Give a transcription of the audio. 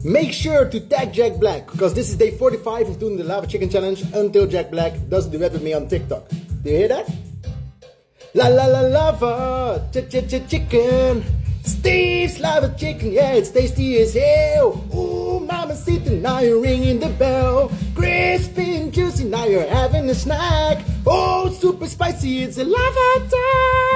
Make sure to tag Jack Black, because this is day 45 of doing the Lava Chicken Challenge until Jack Black does the duet with me on TikTok. Do you hear that? La la la lava, chicken. Steve's Lava Chicken, yeah, it's tasty as hell. Ooh, mamacita, now you're ringing the bell. Crispy and juicy, now you're having a snack. Oh, super spicy, it's a lava time.